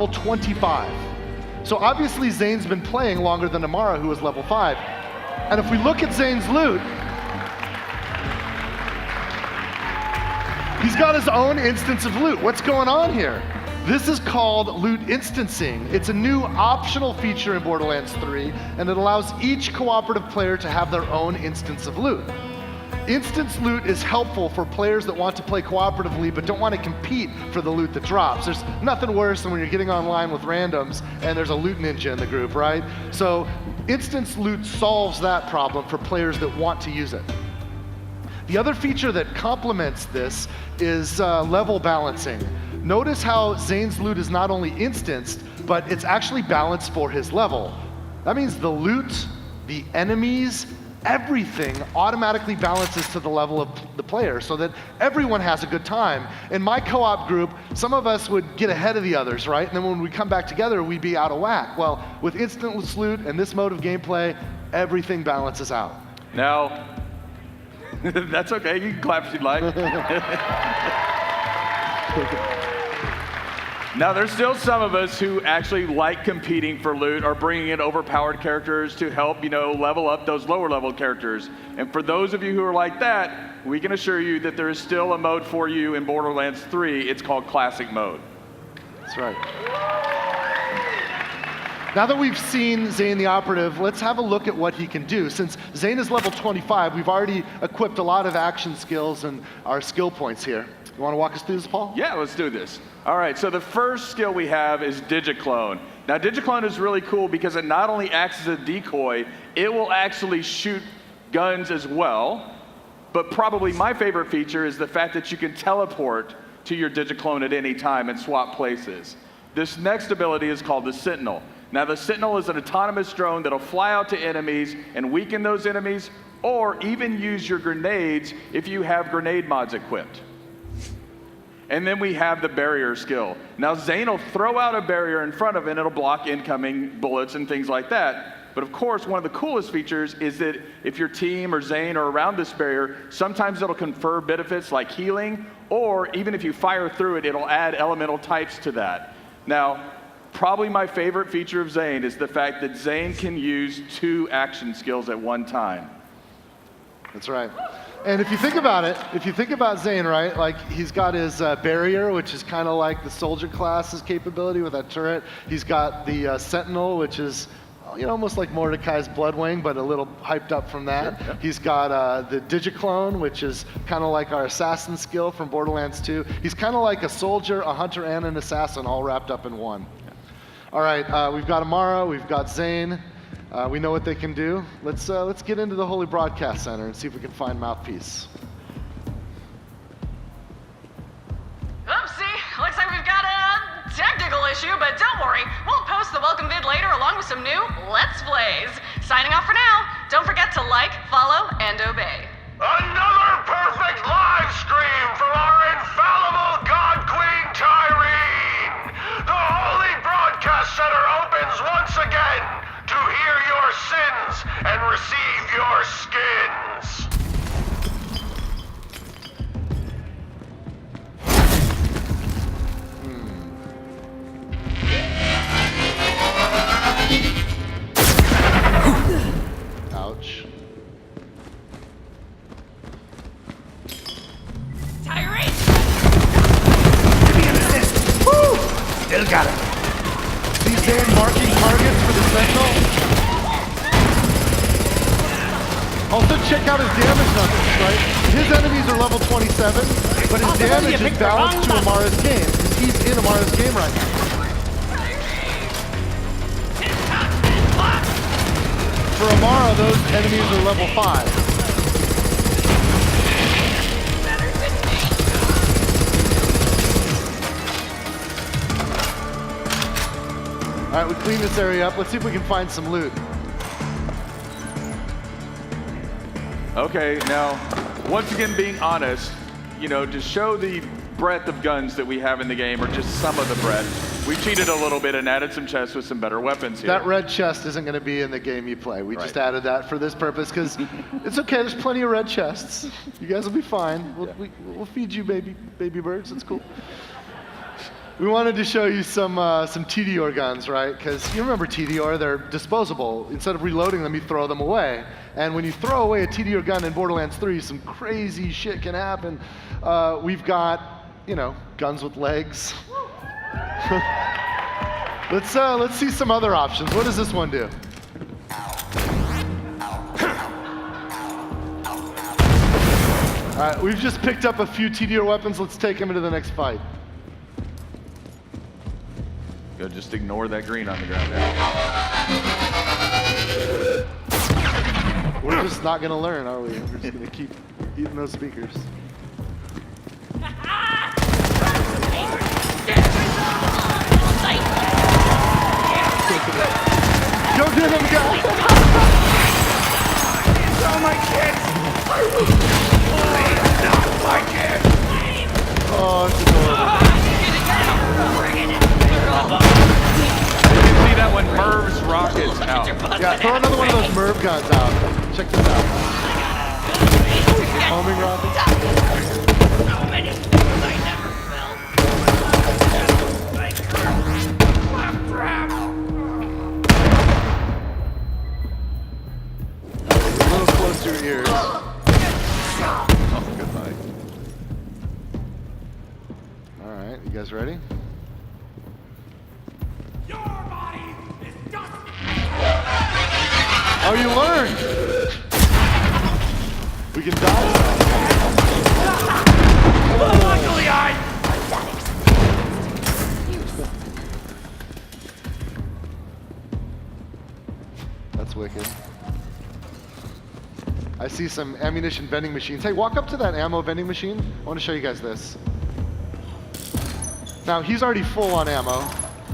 level 25. So obviously Zane's been playing longer than Amara, who was level 5. And if we look at Zane's loot, he's got his own instance of loot. What's going on here? This is called loot instancing. It's a new optional feature in Borderlands 3, and it allows each cooperative player to have their own instance of loot. Instance loot is helpful for players that want to play cooperatively but don't want to compete for the loot that drops. There's nothing worse than when you're getting online with randoms and there's a loot ninja in the group, right? So instance loot solves that problem for players that want to use it. The other feature that complements this is level balancing. Notice how Zane's loot is not only instanced, but it's actually balanced for his level. That means the loot, the enemies, everything automatically balances to the level of the player so that everyone has a good time. In my co-op group, some of us would get ahead of the others, right? And then when we come back together, we'd be out of whack. Well, with instantless loot and this mode of gameplay, everything balances out. Now, that's okay, you can clap if you'd like. Now, there's still some of us who actually like competing for loot or bringing in overpowered characters to help, level up those lower level characters. And for those of you who are like that, we can assure you that there is still a mode for you in Borderlands 3. It's called Classic Mode. That's right. Now that we've seen Zane the Operative, let's have a look at what he can do. Since Zane is level 25, we've already equipped a lot of action skills and our skill points here. You want to walk us through this, Paul? Yeah, let's do this. All right, so the first skill we have is Digiclone. Now, Digiclone is really cool because it not only acts as a decoy, it will actually shoot guns as well. But probably my favorite feature is the fact that you can teleport to your Digiclone at any time and swap places. This next ability is called the Sentinel. Now, the Sentinel is an autonomous drone that'll fly out to enemies and weaken those enemies, or even use your grenades if you have grenade mods equipped. And then we have the barrier skill. Now, Zane will throw out a barrier in front of it, and it'll block incoming bullets and things like that. But of course, one of the coolest features is that if your team or Zane are around this barrier, sometimes it'll confer benefits like healing, or even if you fire through it, it'll add elemental types to that. Now, probably my favorite feature of Zane is the fact that Zane can use 2 action skills at one time. That's right. And if you think about it, if you think about Zane, right, like he's got his barrier, which is kind of like the soldier class's capability with that turret. He's got the Sentinel, which is almost like Mordecai's Bloodwing, but a little hyped up from that. Sure, yeah. He's got the Digiclone, which is kind of like our assassin skill from Borderlands 2. He's kind of like a soldier, a hunter, and an assassin all wrapped up in one. Yeah. All right, we've got Amara, we've got Zane. We know what they can do. Let's get into the Holy Broadcast Center and see if we can find Mouthpiece. Oopsie, looks like we've got a technical issue, but don't worry. We'll post the welcome vid later along with some new Let's Plays. Signing off for now. Don't forget to like, follow, and obey. Another perfect live stream from our infallible God Queen Tyreen. The Holy Broadcast Center opens once again to hear your sins and receive your skins. Ouch. Tyree! Give me an assist. Woo! Still got it. See Zane marking targets for the Sentinel? Also check out his damage numbers, right? His enemies are level 27, but his damage is balanced to Amara's game, because he's in Amara's game right now. For Amara, those enemies are level 5. All right, we clean this area up. Let's see if we can find some loot. Okay, now, once again, being honest, to show the breadth of guns that we have in the game, or just some of the breadth, we cheated a little bit and added some chests with some better weapons here. That red chest isn't going to be in the game you play. We just added that for this purpose, because it's okay, there's plenty of red chests. You guys will be fine. We'll feed you baby birds, it's cool. We wanted to show you some TDR guns, right? Because you remember TDR, they're disposable. Instead of reloading them, you throw them away. And when you throw away a TDR gun in Borderlands 3, some crazy shit can happen. We've got, guns with legs. Let's see some other options. What does this one do? All right, we've just picked up a few TDR weapons. Let's take them into the next fight. Go, just ignore that green on the ground there. We're just not gonna learn, are we? We're just gonna keep eating those speakers. Go get him, guys! Oh, my kids! Not my kids! Oh, it's adorable. You can see that when Merv's rockets out. Yeah, throw another one of those Merv guns out. Check this out. Homing rockets. A little close to your ears. Oh, good night. All right, you guys ready? Oh, you learned! We can dodge that. That's wicked. I see some ammunition vending machines. Hey, walk up to that ammo vending machine. I want to show you guys this. Now, he's already full on ammo.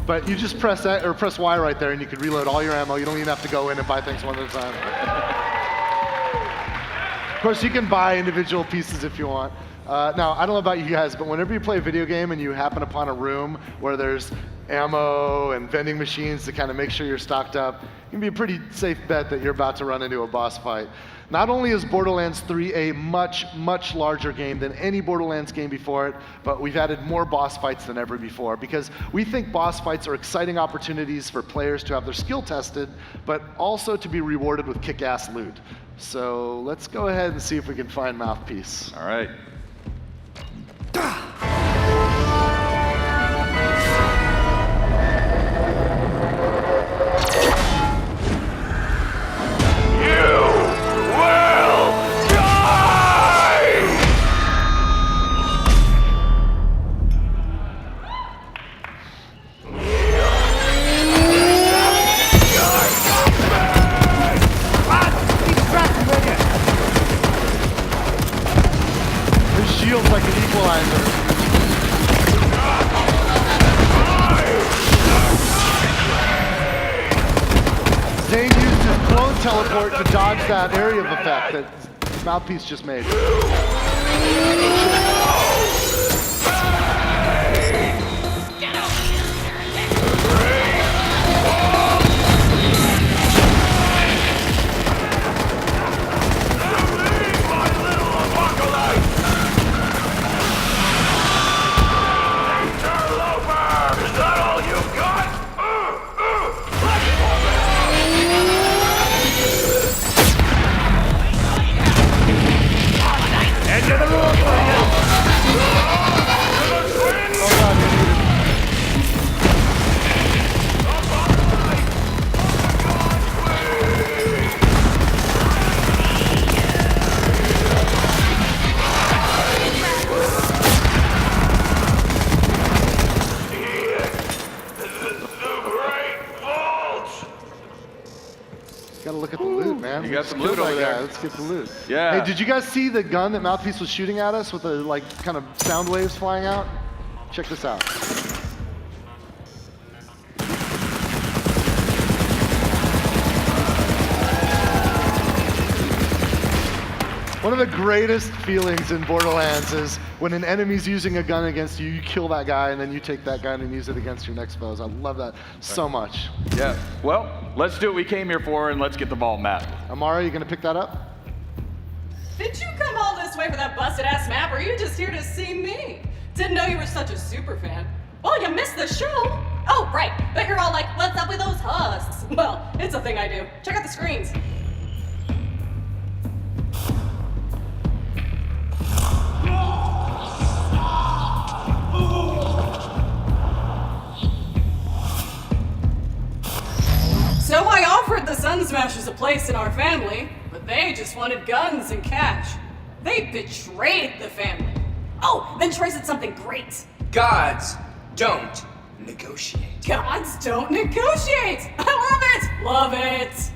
But you just press that, or press Y right there, and you can reload all your ammo. You don't even have to go in and buy things one at a time. Of course, you can buy individual pieces if you want. Now, I don't know about you guys, but whenever you play a video game and you happen upon a room where there's ammo and vending machines to kind of make sure you're stocked up, it can be a pretty safe bet that you're about to run into a boss fight. Not only is Borderlands 3 a much, much larger game than any Borderlands game before it, but we've added more boss fights than ever before because we think boss fights are exciting opportunities for players to have their skill tested, but also to be rewarded with kick-ass loot. So let's go ahead and see if we can find Mouthpiece. All right. Shield's like an equalizer. Zane used his clone teleport to dodge that area of effect that Mouthpiece just made. Gotta look at the loot, man. You got some loot over there. Let's get the loot. Yeah. Hey, did you guys see the gun that Mouthpiece was shooting at us with the kind of sound waves flying out? Check this out. One of the greatest feelings in Borderlands is when an enemy's using a gun against you, you kill that guy, and then you take that gun and use it against your next foes. I love that so much. Yeah. Well, let's do what we came here for, and let's get the vault map. Amara, you gonna pick that up? Did you come all this way for that busted-ass map, or are you just here to see me? Didn't know you were such a super fan. Oh, you missed the show? Oh, right. But you're all like, what's up with those husks? Well, it's a thing I do. Check out the screens. So I offered the Sun Smashers a place in our family, but they just wanted guns and cash. They betrayed the family. Oh, then Troy said something great. Gods don't negotiate. Gods don't negotiate! I love it! Love it!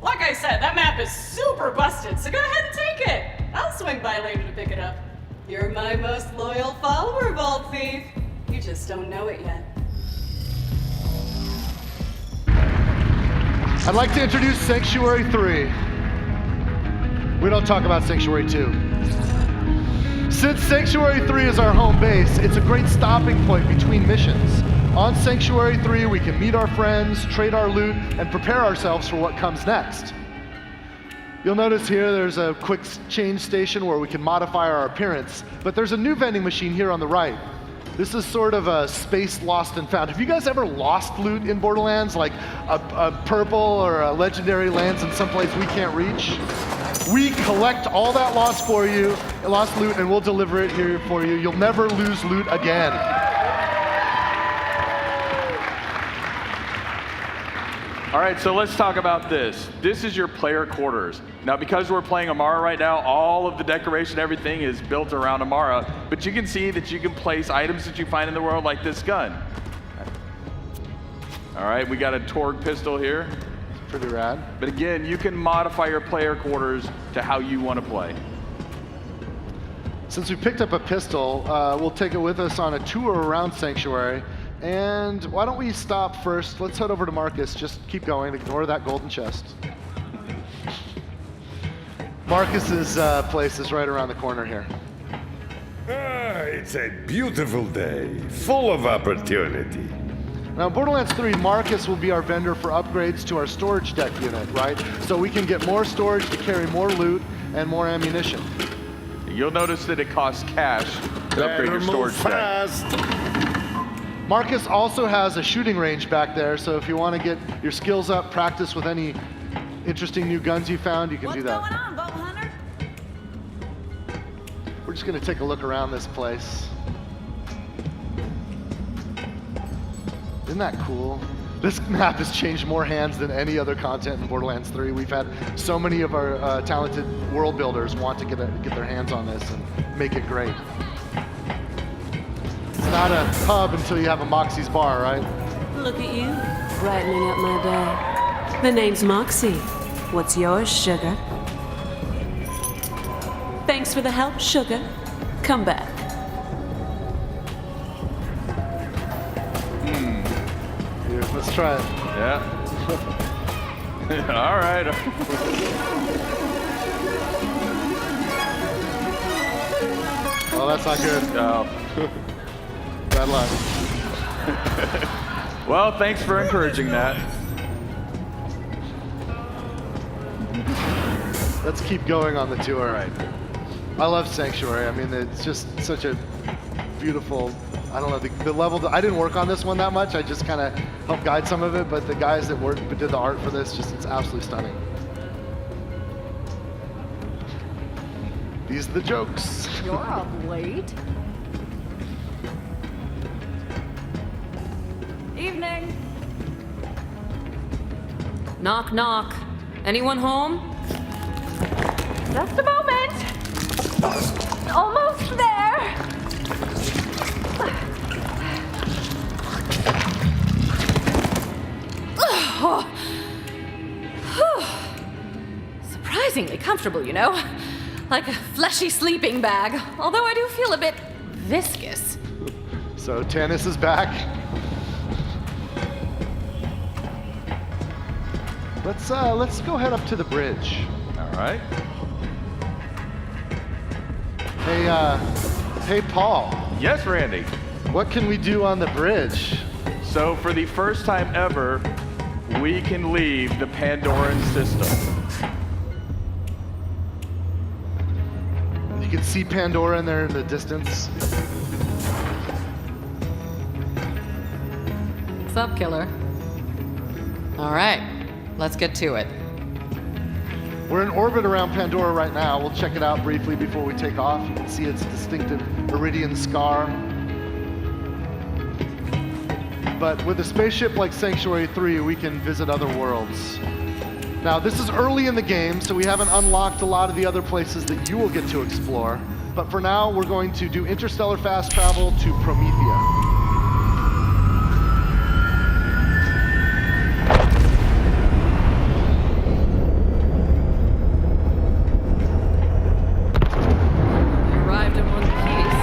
Like I said, that map is super busted, so go ahead and take it. I'll swing by later to pick it up. You're my most loyal follower, Vault Thief. You just don't know it yet. I'd like to introduce Sanctuary 3. We don't talk about Sanctuary 2. Since Sanctuary 3 is our home base, it's a great stopping point between missions. On Sanctuary 3, we can meet our friends, trade our loot, and prepare ourselves for what comes next. You'll notice here there's a quick change station where we can modify our appearance, but there's a new vending machine here on the right. This is sort of a space lost and found. Have you guys ever lost loot in Borderlands? Like a purple or a legendary lands in some place we can't reach? We collect all that lost loot, and we'll deliver it here for you. You'll never lose loot again. All right, so let's talk about this. This is your player quarters. Now, because we're playing Amara right now, all of the decoration, everything is built around Amara, but you can see that you can place items that you find in the world like this gun. All right, we got a Torg pistol here. Pretty rad. But again, you can modify your player quarters to how you want to play. Since we picked up a pistol, we'll take it with us on a tour around Sanctuary. And why don't we stop first? Let's head over to Marcus. Just keep going. Ignore that golden chest. Marcus's place is right around the corner here. It's a beautiful day, full of opportunity. Now, in Borderlands 3, Marcus will be our vendor for upgrades to our storage deck unit, right? So we can get more storage to carry more loot and more ammunition. You'll notice that it costs cash to upgrade your storage deck. Marcus also has a shooting range back there, so if you want to get your skills up, practice with any interesting new guns you found, you can do that. What's going on, Vault Hunter? We're just going to take a look around this place. Isn't that cool? This map has changed more hands than any other content in Borderlands 3. We've had so many of our talented world builders want to get their hands on this and make it great. It's not a pub until you have a Moxie's bar, right? Look at you, brightening up my day. The name's Moxie. What's yours, sugar? Thanks for the help, sugar. Come back. Here, let's try it. Yeah. All right. Oh, that's not good. No. Bad luck. Well, thanks for encouraging that. Let's keep going on the tour. All right. I love Sanctuary. I mean, it's just such a beautiful, I don't know, the level, I didn't work on this one that much. I just kind of helped guide some of it, but the guys that did the art for this, it's absolutely stunning. These are the jokes. You're up late. Evening. Knock, knock. Anyone home? Just a moment. Almost there. Surprisingly comfortable, you know? Like a fleshy sleeping bag, although I do feel a bit viscous. So Tannis is back. Let's go head up to the bridge. All right. Hey Paul, Yes, Randy. what can we do on the bridge? So for the first time ever, we can leave the Pandoran system. You can see Pandora in there in the distance. What's up, killer? All right, let's get to it. We're in orbit around Pandora right now. We'll check it out briefly before we take off. You can see its distinctive iridian scar. But with a spaceship like Sanctuary 3, we can visit other worlds. Now, this is early in the game, so we haven't unlocked a lot of the other places that you will get to explore. But for now, we're going to do interstellar fast travel to Promethea. Arrived in one piece.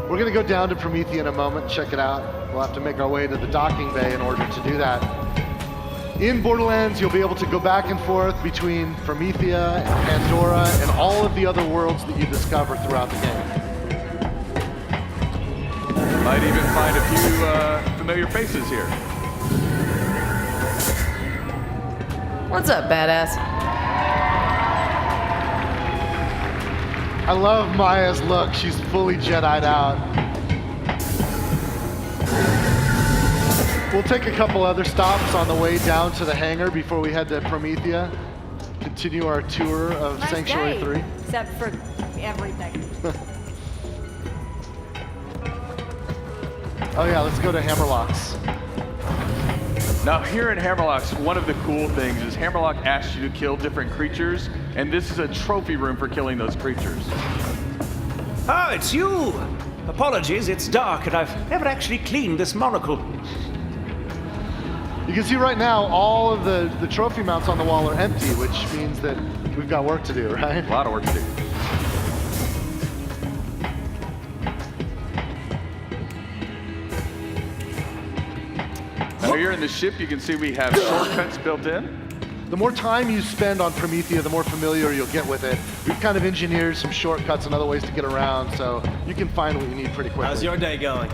We're going to go down to Promethea in a moment and check it out. We'll have to make our way to the docking bay in order to do that. In Borderlands, you'll be able to go back and forth between Promethea and Pandora and all of the other worlds that you discover throughout the game. Might even find a few familiar faces here. What's up, badass? I love Maya's look. She's fully Jedi'd out. We'll take a couple other stops on the way down to the hangar before we head to Promethea. Continue our tour of Nice Sanctuary day, 3. except for everything. Oh yeah, let's go to Hammerlocks. Now here in Hammerlocks, one of the cool things is Hammerlock asks you to kill different creatures, and this is a trophy room for killing those creatures. Ah, it's you! Apologies, it's dark and I've never actually cleaned this monocle. You can see right now all of the trophy mounts on the wall are empty, which means that we've got work to do, right? A lot of work to do. Now here in the ship, you can see we have shortcuts built in. The more time you spend on Promethea, the more familiar you'll get with it. We've kind of engineered some shortcuts and other ways to get around, so you can find what you need pretty quickly. How's your day going?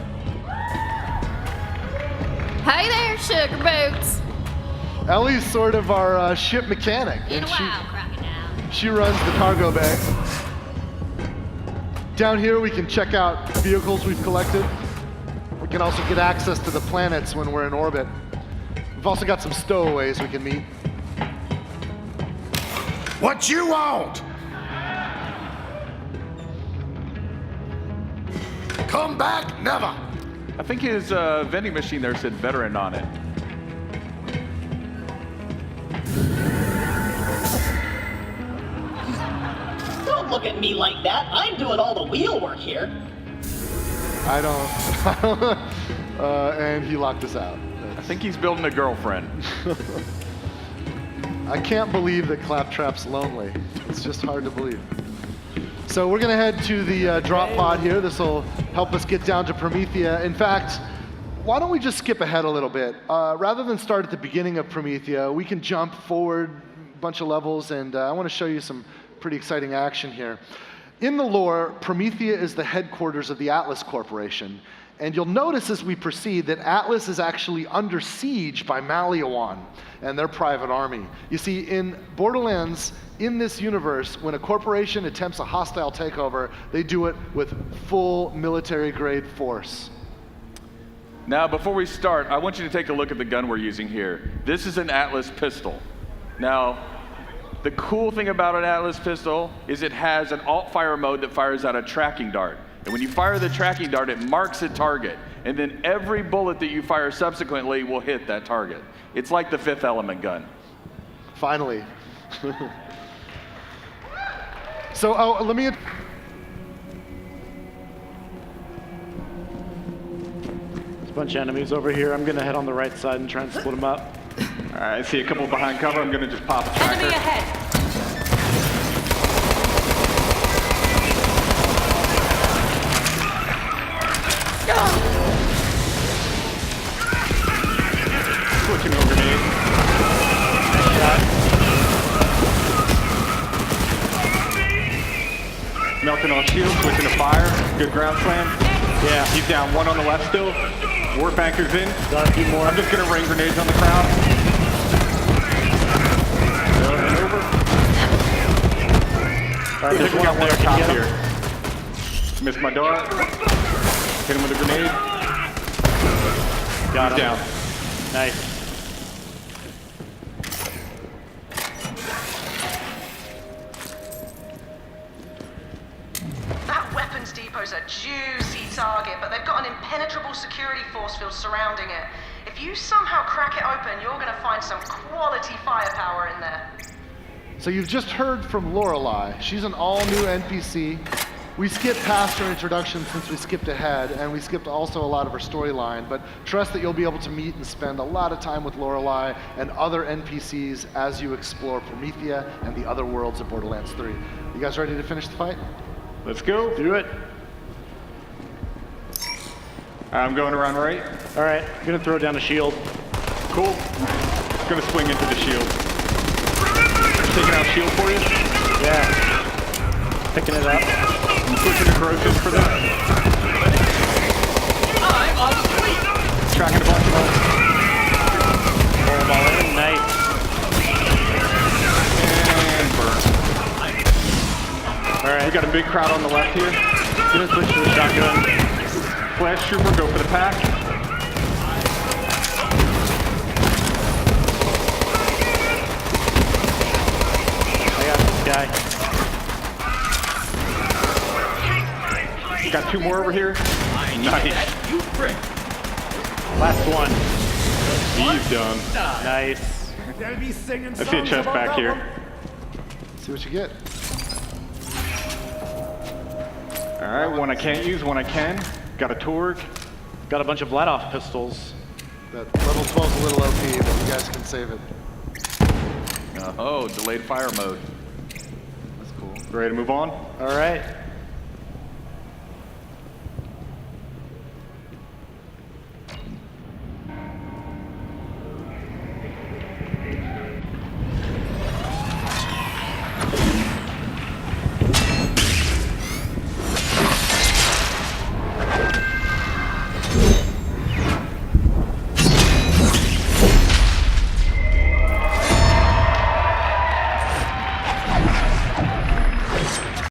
Hey there, sugar boots. Ellie's sort of our ship mechanic. And she runs the cargo bay. Down here, we can check out vehicles we've collected. We can also get access to the planets when we're in orbit. We've also got some stowaways we can meet. What you want? Come back, never. I think his vending machine there said veteran on it. Don't look at me like that. I'm doing all the wheel work here. I don't. And he locked us out. I think he's building a girlfriend. I can't believe that Claptrap's lonely. It's just hard to believe. So we're gonna head to the drop pod here. This will help us get down to Promethea. In fact, why don't we just skip ahead a little bit? Rather than start at the beginning of Promethea, we can jump forward a bunch of levels, and I want to show you some pretty exciting action here. In the lore, Promethea is the headquarters of the Atlas Corporation. And you'll notice as we proceed that Atlas is actually under siege by Maliwan and their private army. You see, in Borderlands, in this universe, when a corporation attempts a hostile takeover, they do it with full military-grade force. Now, before we start, I want you to take a look at the gun we're using here. This is an Atlas pistol. Now, the cool thing about an Atlas pistol is it has an alt-fire mode that fires out a tracking dart. And when you fire the tracking dart, it marks a target. And then every bullet that you fire subsequently will hit that target. It's like the Fifth Element gun. Finally. So, let me... There's a bunch of enemies over here. I'm gonna head on the right side and try and split them up. All right, I see a couple behind cover. I'm gonna just pop a tracker. Enemy ahead. Switching to a grenade. Shot. Melting on shield, switching to fire. Good ground slam. Yeah, he's down. One on the left still. Warp anchor's in. Got a few more. I'm just gonna rain grenades on the crowd. Over. All right, There's there's one one up up there there. top Can you here. get him? Missed my dart. Hit him with a grenade. Got He's him. down. Nice. That weapons depot's a juicy target, but they've got an impenetrable security force field surrounding it. If you somehow crack it open, you're gonna find some quality firepower in there. So you've just heard from Lorelei. She's an all-new NPC. We skipped past her introduction since we skipped ahead, and we skipped also a lot of her storyline, but trust that you'll be able to meet and spend a lot of time with Lorelei and other NPCs as you explore Promethea and the other worlds of Borderlands 3. You guys ready to finish the fight? Let's go. Do it. I'm going around right. All right, I'm gonna throw down a shield. Cool. Gonna swing into the shield. Taking out shield for you. Yeah. Picking it up. I'm pushing the corrosive for that. I'm on fleek. Tracking a bunch of them. Roll them all in. Nice. And burn. All right. We got a big crowd on the left here. Gonna switch to the shotgun. Flash trooper, go for the pack. I got this guy. Got two more over here. Nice. Last one. He's done. Nice. I see a chest back here. See what you get. All right, one I can't use, one I can. Got a Torg. Got a bunch of let-off pistols. That level 12's a little OP, but you guys can save it. Oh, delayed fire mode. That's cool. Ready to move on? All right.